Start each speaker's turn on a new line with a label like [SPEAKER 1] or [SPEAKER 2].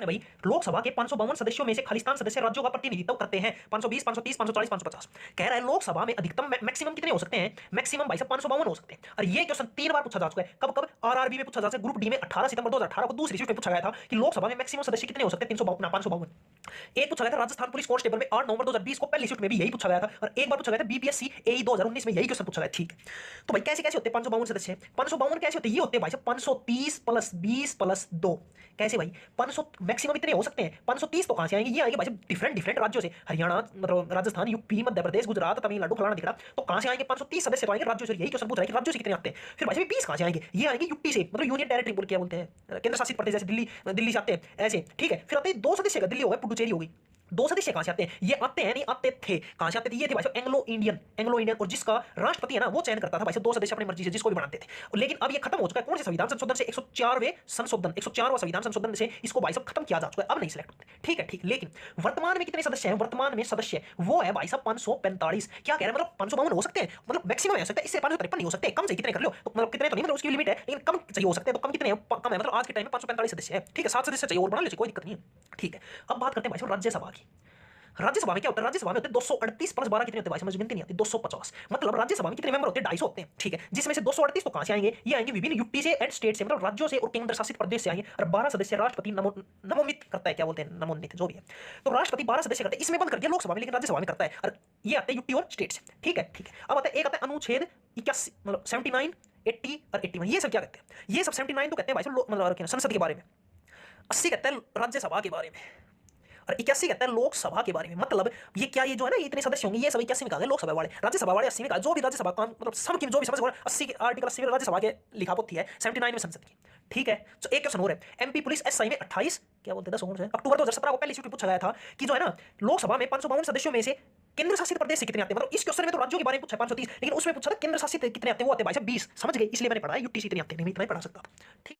[SPEAKER 1] है भाई, लोकसभा के 552 सदस्यों में से खालिस्तान सदस्य राज्यों का प्रतिनिधित्व करते हैं 520, 530, 540, 550। कह रहा है लोकसभा में अधिकतम मैक्सिमम कितने हो सकते हैं, मैक्सिमम भाई साहब 552 हो सकते हैं। और ये क्वेश्चन 3 बार पूछा जा चुका है। कब कब? आरआरबी में पूछा जा चुका है, ग्रुप डी में 18 सितंबर 2018 को दूसरी शिफ्ट में पूछा गया था कि लोकसभा में मैक्सिमम सदस्य कितने हो सकते हैं, 552। एक पूछा गया था राजस्थान पुलिस कांस्टेबल में 8 नवंबर 2020 को पहली शिफ्ट में भी यही पूछा गया था, और एक बार पूछा गया था बीपीएससी एई 2019 में यही क्वेश्चन पूछा गया। ठीक है, तो भाई कैसे कैसे होते हैं 552 सदस्य? 552 कैसे होते हैं? ये होते हैं भाई साहब 530 प्लस 20 प्लस 2। कैसे भाई? 500 मैक्सिमम इतने हो सकते हैं। 530 तो कहां से आएंगे? ये आएंगे भाई साहब डिफरेंट डिफरेंट राज्यों से, हरियाणा मतलब राजस्थान, यूपी, मध्य प्रदेश, गुजरात, तमिलनाडु, फलाना दिख रहा। तो कहां से आएंगे? 530 सदस्य तो आएंगे राज्यों से। यही क्वेश्चन पूछ रहा है कि राज्यों से कितने आते हैं। फिर भाई साहब 20 कहां से आएंगे? ये आएंगे यूपी से, मतलब यूनियन टेरिटरी बोल क्या बोलते हैं, केंद्र शासित प्रदेश, जैसे दिल्ली, दिल्ली से आते हैं ऐसे। ठीक है, फिर आते हैं 2 सदस्य का, दिल्ली हो गया, पुडुचेरी हो गई। 2 सदस्य कहां से आते हैं? ये आते हैं नहीं, आते थे। कहां से आते थे? ये थे भाई साहब एंग्लो इंडियन, एंग्लो इंडियन। और जिसका राष्ट्रपति है ना वो चयन करता था भाई साहब 2 सदस्य अपनी मर्जी से, जिसको भी बनाते थे। लेकिन अब ये खत्म हो चुका है। कौन से संविधान संशोधन से? 104वें संशोधन, 104वां संविधान संशोधन से इसको भाई साहब खत्म किया जा चुका है, अब नहीं सिलेक्ट होते। ठीक है, ठीक। लेकिन वर्तमान में कितने सदस्य हैं? वर्तमान में सदस्य वो है भाई साहब 545। क्या कह रहे हैं? मतलब 552 हो सकते हैं, मतलब मैक्सिमम हो सकता है, इससे 553 नहीं हो सकते। कम से कितने कर लो तो मतलब कितने तो नहीं, मतलब उसकी लिमिट है, लेकिन कम चाहिए हो सकते हैं। तो कम कितने हैं? कम है, मतलब आज के टाइम में 545 सदस्य है। ठीक है, 7 सदस्य चाहिए और बढ़ा लो, कोई दिक्कत नहीं है। ठीक है, अब बात करते हैं भाई साहब राज्यसभा की। राज्यसभा में क्या होता है? राज्यसभा में होते हैं 238 प्लस 12 कितने होते हैं भाई? समझ गिनती नहीं आती। 250, मतलब राज्यसभा में कितने मेंबर होते हैं? 250 होते हैं। ठीक है, जिसमें से 238 तो कहां से आएंगे? ये आएंगे विभिन्न यूटी से एंड स्टेट से, मतलब राज्यों से और केंद्र शासित प्रदेश से आएंगे। और 12 सदस्य राष्ट्रपति नमोनित करता है, क्या बोलते हैं, नमोनित जो भी है। तो राष्ट्रपति 12 सदस्य करते हैं, इसमें बंद कर दिया लोकसभा में, लेकिन राज्यसभा में करता है। और ये आते हैं यूटी और स्टेट से। ठीक है, ठीक है। अब आता है एक आता है अनुच्छेद 81, मतलब 79, 80 और 81। ये सब क्या कहते हैं? ये सब 79 तो कहते हैं भाई साहब मतलब संसद के बारे में, 80 कहता है राज्यसभा के बारे में, और 81 कहता है लोकसभा के बारे में। मतलब ये क्या, ये जो है ना, ये इतने सदस्य होंगे, ये सब 81 में कहा गया, लोकसभा वाले, राज्यसभा वाले 80 में कहा। जो भी राज्यसभा काम मतलब सबकी जो भी समझ 80 के आर्टिकल 80 में राज्यसभा के लिखा पोथी है, 79 में संसद की। ठीक है, तो एक क्वेश्चन और है, एमपी पुलिस एसआई में 28 क्या बोलते हैं अक्टूबर 2017 को पहली शिफ्ट में पूछा गया था कि जो है ना लोकसभा में 552 सदस्यों में से केंद्र शासित प्रदेश से कितने आते हैं। मतलब इस क्वेश्चन में तो राज्यों के बारे में पूछा 530, लेकिन उसमें पूछा था केंद्र शासित कितने आते हैं, वो आते हैं भाई साहब 20। समझ गए? इसलिए मैंने पढ़ा है यूटीसी कितने आते हैं, नहीं मैं इतना ही पढ़ा सकता था। ठीक।